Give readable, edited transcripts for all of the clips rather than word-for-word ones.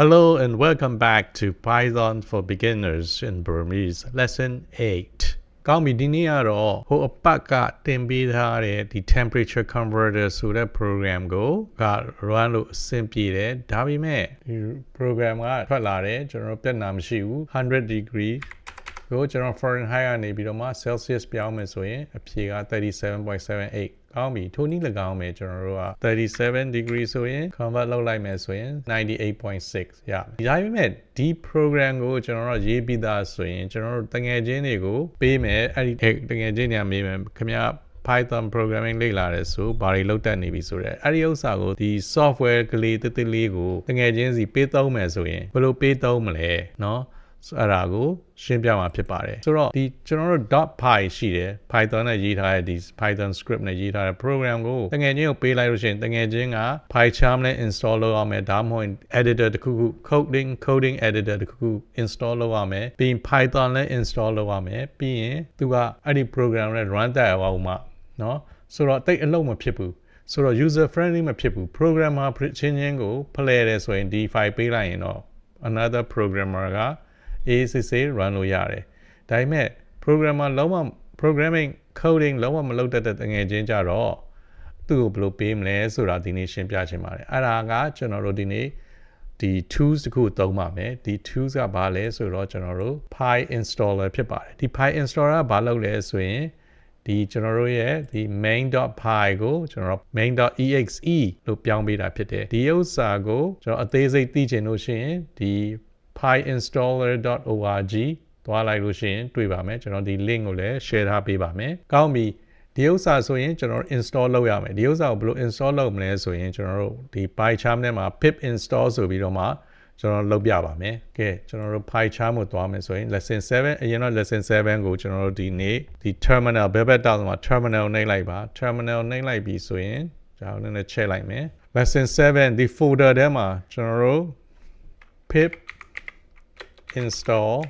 Hello and welcome back to Python for Beginners in Burmese, Lesson 8. ကောင်းပြီဒီနေ့ကတော့ဟိုအပတ်ကတင်ပေးထားတဲ့ဒီ temperature converter ဆိုတဲ့ program ကိုrun လို့အဆင်ပြေတယ်ဒါပေမဲ့ဒီ program ကထွက်လာတယ်ကျွန်တော်ပြဿနာမရှိဘူး100 degree ကိုကျွန်တော် Fahrenheit ကနေပြီးတော့မှ Celsius ပြောင်းမယ်ဆိုရင်အဖြေက 37.78 ကောင်းပြီထိုနည်း၎င်းပဲကျွန်တော်တို့က37 degree ဆိုရင် convert လုပ်လိုက်မယ်ဆိုရင် 98.6 ရပြီဒါပေမဲ့ဒီ program ကိုကျွန်တော်တို့ရေးပြီးသားဆိုရင်ကျွန်တော်တို့တငယ်ချင်းတွေကိုပေးမယ်အဲ့ဒီတငယ်ချင်းတွေမေးမယ်ခင်ဗျာPython programming လေ့လာတယ်ဆိုဘာတွေလုပ်တတ်နေပြီဆိုတော့အဲ့ဒီဥစ္စာကိုဒီ software ကလေးတစ်တစ်လေးကိုတငယ်ချင်းစီပေးသုံးမယ်ဆိုရင်ဘယ်လိုပေးသုံးမလဲเนาะအဲ့ဒါကိုရှင်းပြမှာဖြစ်ပါတယ်ဆိုတော့ဒီကျွန်တော်တို့ .py ရှိတယ် Python နဲ့ရေးထားတဲ့ဒီ Python script နဲ့ရေးထားတဲ့ program ကိုတကယ်ချင်းကိုပေးလိုက်လို့ရှိရင်တကယ်ချင်းက PyCharm နဲ့ install လုပ်ရမယ်ဒါမှမဟုတ် editor တစ်ခုခု coding editor တစ်ခုခု install လုပ်ရမယ်ပြီးရင် Python နဲ့ install လုပ်ရမယ်ပြီးရင်သူကအဲ့ဒီ program နဲ့ run တက်ရအောင်မှเนาะဆိုတော့တိတ်အလုံးမဖြစ်ဘူးဆိုတော့ user friendly မဖြစ်ဘူး programmer ချင်းချင်းကိုဖလှယ်တယ်ဆိုရင်ဒီ file ပေးလိုက်ရင်တော့ another programmer ကACC run လို့ရတယ်ဒါပေမဲ့ programmer လုံးဝ programming coding လုံးဝမလုပ်တတ်တဲ့တကယ်ချင်းကြတော့သူ့ကိုဘယ်လိုပေးမလဲဆိုတာဒီနေ့ရှင်းပြချင်ပါတယ်အဲ့ဒါကကျွန်တော်တို့ဒီနေ့ဒီ tools တခုသုံးပါမယ်ဒီ tools ကဘာလဲဆိုတော့ကျွန်တော်တို့ py installer ဖြစ်ပါတယ်ဒီ py installer ကဘာလုပ်လဲဆိုရင်ဒီကျွန်တော်တို့ရဲ့ဒီ main.py ကိုကျွန်တော် main.exe လို့ပြောင်းပေးတာဖြစ်တယ်ဒီဥစ္စာကိုကျွန်တော်အသေးစိတ်သိချင်လို့ရှိရင်ဒီ pyinstaller.org သွားလိုက်လို့ရှိရင်တွေ့ပါမယ်ကျွန်တော်ဒီ link ကိုလည်း share ထားပေးပါမယ်ကောင်းပြီဒီဥစ္စာဆိုရင်ကျွန်တော် install လုပ်ရမယ်ဒီဥစ္စာကိုဘယ်လို install လုပ်မလဲဆိုရင်ကျွန်တော်တို့ဒီ PyCharm ထဲမှာ pip install ဆိုပြီးတော့မှကျွန်တော်လုပ်ပြပါမယ်ကဲကျွန်တော်တို့ PyCharm ကိုသွားမယ်ဆိုရင် lesson 7အရင်တော့ lesson 7ကိုကျွန်တော်တို့ဒီနေ့ဒီ terminal ဘယ်ဘက်တောက်မှာ terminal နှိပ်လိုက်ပါ terminal နှိပ်လိုက်ပြီဆိုရင်ကျွန်တော်လည်းချက်လိုက်မယ် lesson 7ဒီ folder ထဲမှာကျွန်တော်တို့ pip install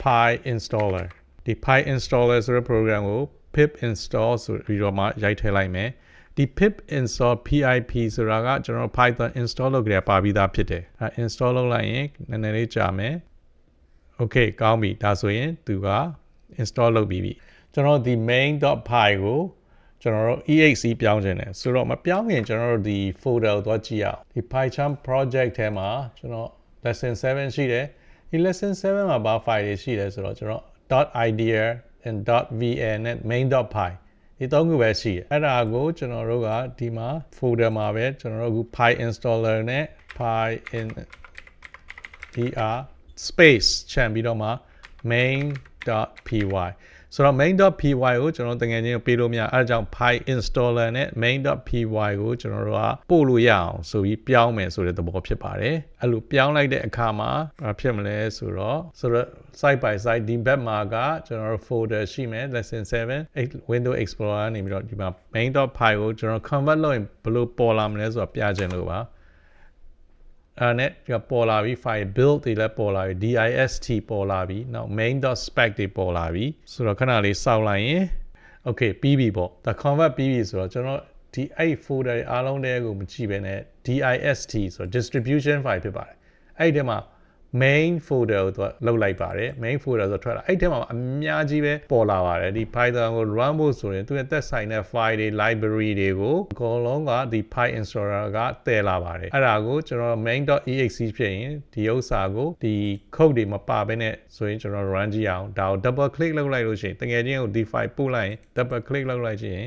py installer ဒီ py installer ဆိုတဲ့ program ကို pip install ဆိုပြီးတော့မှရိုက်ထည့်လိုက်မယ်ဒီ pip install pip ဆိုတာကကျွန်တော် Python install လုပ်ကြရပါပြီးသားဖြစ်တယ်အဲ install လုပ်လိုက်ရင်နည်းနည်းလေးကြာမယ် okay ကောင်းပြီဒါဆိုရင်သူက install လုပ်ပြီးပြီကျွန်တော်ဒီ main.py ကိုကျွန်တော်တို့ exe ပြောင်းခြင်းတယ်ဆိုတော့မပြောင်းရင်ကျွန်တော်တို့ဒီ folder ကိုသွားကြည့်အောင်ဒီ PyCharm project ထဲမှာကျွန်တော်lesson 7ရှိတယ်ဒီ lesson 7မှာဘာ file တွေရှိလဲဆိုတော့ကျွန်တော် .idea and .vn နဲ့ main.py ဒီသုံးခုပဲရှိတယ်အဲ့ဒါကိုကျွန်တော်တို့ကဒီမှာ folder မှာပဲကျွန်တော်တို့အခု py installer နဲ့ py in er space ချန်ပြီးတော့မှ main.py ဆိုတော့ main.py ကိုကျွန်တော်တကယ်ချင်းပေးလို့မရအဲဒါကြောင့် py installer နဲ့ main.py ကိုကျွန်တော်တို့ကပို့လို့ရအောင်ဆိုပြီးပြောင်းမယ်ဆိုတဲ့သဘောဖြစ်ပါတယ်အဲ့လိုပြောင်းလိုက်တဲ့အခါမှာဘာဖြစ်မလဲဆိုတော့ side by side ဒီဘက်မှာကကျွန်တော်တို့ folder ရှိမယ် lesson 7 window explorer ကနေပြီးတော့ဒီမှာ main.py ကိုကျွန်တော် convert လုပ်ရင်ဘယ်လိုပေါ်လာမလဲဆိုတာပြချင်လို့ပါအဲ့နဲ့ဒီပေါ်လာပြီ file build တွေလည်းပေါ်လာပြီ dist ပေါ်လာပြီနောက် main.spec တွေပေါ်လာပြီဆိုတော့ခဏလေးစောင့်လိုက်ရင် okay ပြီးပြီပေါ့ဒါ convert ပြီးပြီဆိုတော့ကျွန်တော်ဒီအဲ့ folder အားလုံးတည်းကိုမကြည့်ဘဲနဲ့ dist ဆိုတော့ distribution file ဖြစ်ပါတယ်အဲ့ဒီထဲမှာ main folder ကိုသူကလုတ်လိုက်ပါတယ် main folder ဆိုထွက်လာအဲ့ဒီထဲမှာအများကြီးပဲပေါ်လာပါတယ်ဒီ Python ကို run ဖို့ဆိုရင်သူရဲ့သက်ဆိုင်တဲ့ file တွေ library တွေကိုအကုန်လုံးကဒီ py installer ကတည်လာပါတယ်အဲ့ဒါကိုကျွန်တော် main.exe ဖြစ်ရင်ဒီဥစ္စာကိုဒီ code တွေမပါဘဲနဲ့ဆိုရင်ကျွန်တော် run ကြည့်အောင်ဒါကို double click လုပ်လိုက်လို့ရှိရင်တကယ်ချင်းကိုဒီ file ပို့လိုက်ရင် double click လုပ်လိုက်ချင်း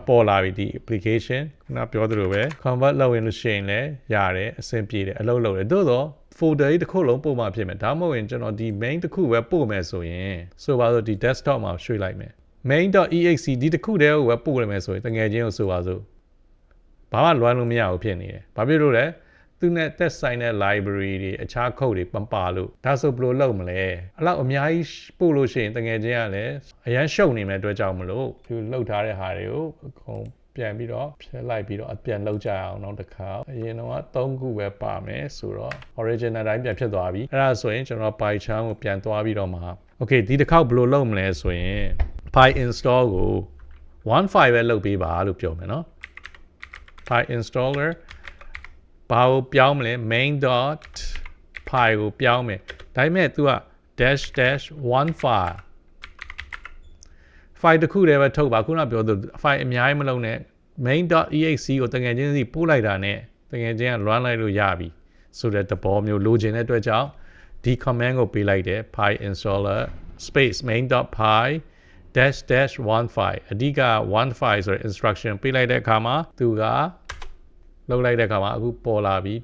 ပေါ်လာပြီဒီ application ခုနပြောသလိုပဲ convert လုပ်ရင်လို့ရှိရင်လည်းရတယ်အဆင်ပြေတယ်အလုပ်လုပ်တယ်သို့တော့folder တစ်ခုလုံးပို့မှဖြစ်မယ်ဒါမှမဟုတ်ရင်ကျွန်တော်ဒီ main တစ်ခုပဲပို့မယ်ဆိုရင်ဆိုပါစို့ဒီ desktop မှာရွှေ့လိုက်မယ် main.exe ဒီတစ်ခုတည်းကိုပဲပို့ရမယ်ဆိုရင်တကယ်ချင်းကိုဆိုပါစို့ဘာမှလွှမ်းလို့မရဘူးဖြစ်နေတယ်ဘာဖြစ်လို့လဲသူနဲ့သက်ဆိုင်တဲ့ library တွေအခြား code တွေမပါလို့ဒါဆိုဘယ်လိုလုပ်မလဲအဲ့လောက်အများကြီးပို့လို့ရှိရင်တကယ်ချင်းကလည်းအရန်ရှုပ်နေမဲ့အတွက်ကြောင့်မလို့သူလှုပ်ထားတဲ့ဟာတွေကိုအကုန်ပြန်ပြီးတော့ဖြည့်လိုက်ပြီးတော့ပြန်လောက်ကြအောင်နောက်တစ်ခါအရင်တော့3ခုပဲပါမယ်ဆိုတော့ original တိုင်းပြန်ဖြစ်သွားပြီအဲ့ဒါဆိုရင်ကျွန်တော် PyCharm ကိုပြန်သွားပြီးတော့မှာ okay ဒီတစ်ခေါက်ဘယ်လိုလုပ်မလဲဆိုရင် py install ကို one file ပဲလုပ်ပေးပါလို့ပြောမယ်နော် py installer ဘာကိုပြောင်းမလဲ main.py ကိုပြောင်းမယ်ဒါပေမဲ့ तू က --1 file တစ်ခုတည်းပဲထုတ်ပါခုနပြောသူ file အများကြီးမလုံးနဲ့ main.exe ကိုတကယ်ချင်းစီပို့လိုက်တာနဲ့တကယ်ချင်းက run လိုက်လို့ရပြီဆိုတဲ့သဘောမျိုးလိုချင်တဲ့အတွက်ကြောင့်ဒီ command ကိုပေးလိုက်တယ် py installer space main.py --1 file အဓိက1 file ဆိုတဲ့ instruction ပေးလိုက်တဲ့အခါမှာသူကလုပ်လိုက်တဲ့အခါမှာအခုပေါ်လာပြီ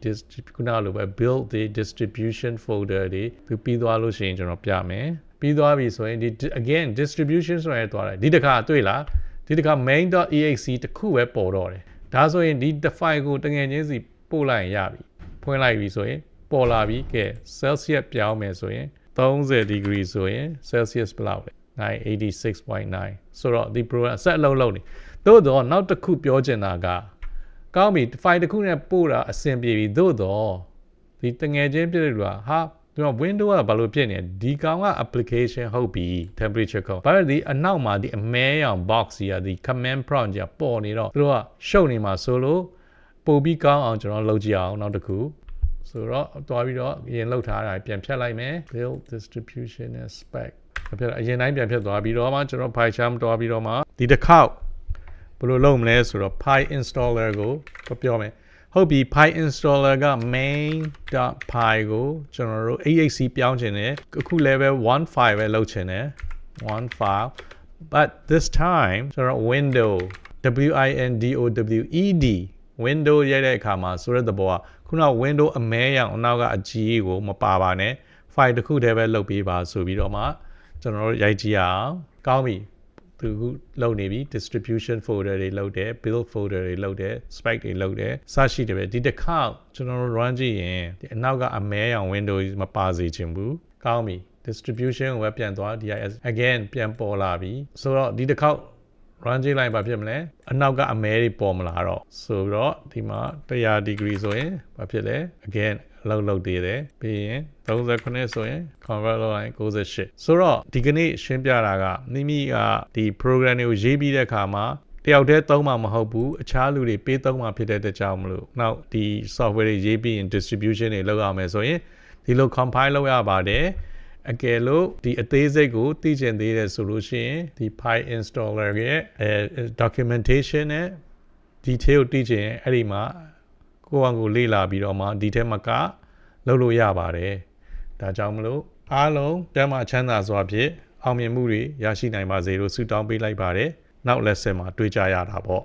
ခုနလိုပဲ build the distribution folder တွေသူပြီးသွားလို့ရှိရင်ကျွန်တော်ပြမယ်ပြီးသွားပြီဆိုရင်ဒီ again distribution ဆိုရင်သွားတယ်ဒီတစ်ခါတွေ့လားဒီတစ်ခါ main.exe တခုပဲပေါ်တော့တယ်ဒါဆိုရင်ဒီ file ကိုတကယ်ချင်းစီပို့လိုက်ရင်ရပြီဖွင့်လိုက်ပြီဆိုရင်ပေါ်လာပြီကဲ celsius ပြောင်းမယ်ဆိုရင်30 degree ဆိုရင် celsius ဘယ်လောက်လဲ986.9ဆိုတော့ဒီ program ဆက်အလုံးလုံးနေသို့တော့နောက်တစ်ခုပြောချင်တာကကောင်းပြီ file တစ်ခုနဲ့ပို့တာအဆင်ပြေပြီသို့တော့ဒီတငယ်ချင်းပြည့်လို့ဟာဒီမှာ window ကဘာလို့ဖြစ်နေဒီကောင်က application ဟုတ်ပြီ temperature ကိုဘာလို့ဒီအနောက်မှာဒီအမဲရောင် box ကြီးကဒီ command prompt ကြီးပေါ်နေတော့သူတို့ကရှုပ်နေမှာဆိုလို့ပို့ပြီးကောင်းအောင်ကျွန်တော်လုပ်ကြည့်အောင်နောက်တစ်ခုဆိုတော့တွားပြီးတော့အရင်လောက်ထားတာပြန်ဖြတ်လိုက်မယ် build distribution and spec အရင်တိုင်းပြန်ဖြတ်သွားပြီးတော့မှကျွန်တော် file charm တွားပြီးတော့မှဒီတစ်ခေါက်ဘယ်လိုလုပ်မလဲဆိုတော့ py installer ကိုပြောမယ်ဟုတ်ပြီ py installer က main.py ကိုကျွန်တော်တို့ exe ပြောင်းချင်တယ်အခု level 1 file ပဲလုပ်ချင်တယ်1 file but this time ကျွန်တော် window window ရိုက်တဲ့အခါမှာဆိုတဲ့သဘောကခုန window အမဲရောင်အနောက်ကအကြီးကိုမပါပါနဲ့ file တစ်ခုတည်းပဲလုပ်ပေးပါဆိုပြီးတော့မှကျွန်တော်တို့ရိုက်ကြည့်အောင်ကောင်းပြီသူလုပ်နေပြီ distribution folder တွေလုပ်တယ် build folder တွေလုပ်တယ် spec တွေလုပ်တယ်စရှိတယ်ပဲဒီတစ်ခါကျွန်တော်တို့ run ကြည့်ရင်ဒီအနောက်ကအမဲရောင် window မပါစေချင်ဘူးကောင်းပြီ distribution ကိုပဲပြန်သွား dis again ပြန်ပေါ်လာပြီဆိုတော့ဒီတစ်ခါrun ကြည့်လိုက်ပါဖြစ်မလဲအနောက်ကအမဲတွေပေါ်မလာတော့ဆိုတော့ဒီမှာ100 degree ဆိုရင်ဘာဖြစ်လဲ again လောက်သေးတယ်ပြီးရင်39ဆိုရင် convert လုပ်လိုက်68ဆိုတော့ဒီကနေ့ရှင်းပြတာကမိမိကဒီ program တွေကိုရေးပြီးတဲ့အခါမှာတယောက်တည်းသုံးမှာမဟုတ်ဘူးအခြားလူတွေပေးသုံးမှာဖြစ်တဲ့အတွက်ကြောင့်မလို့နောက်ဒီ software တွေရေးပြီးရင် distribution တွေလုပ်ရမယ်ဆိုရင်ဒီလို compile လုပ်ရပါတယ်အကယ်လို့ဒီအသေးစိတ်ကိုသိချင်သေးတယ်ဆိုလို့ရှိရင်ဒီ py installer ရဲ့ documentation နဲ့ detail သိချင်ရင်အဲ့ဒီမှာကိုယ့်အကူလေ့လာပြီးတော့မှဒီထဲမှာကလုပ်လို့ရပါတယ်ဒါကြောင့်မလို့အားလုံးတမ်းမှချမ်းသာစွာဖြင့်အောင်မြင်မှုတွေရရှိနိုင်ပါစေလို့ဆုတောင်းပေးလိုက်ပါတယ်နောက် lesson မှာတွေ့ကြရတာပေါ့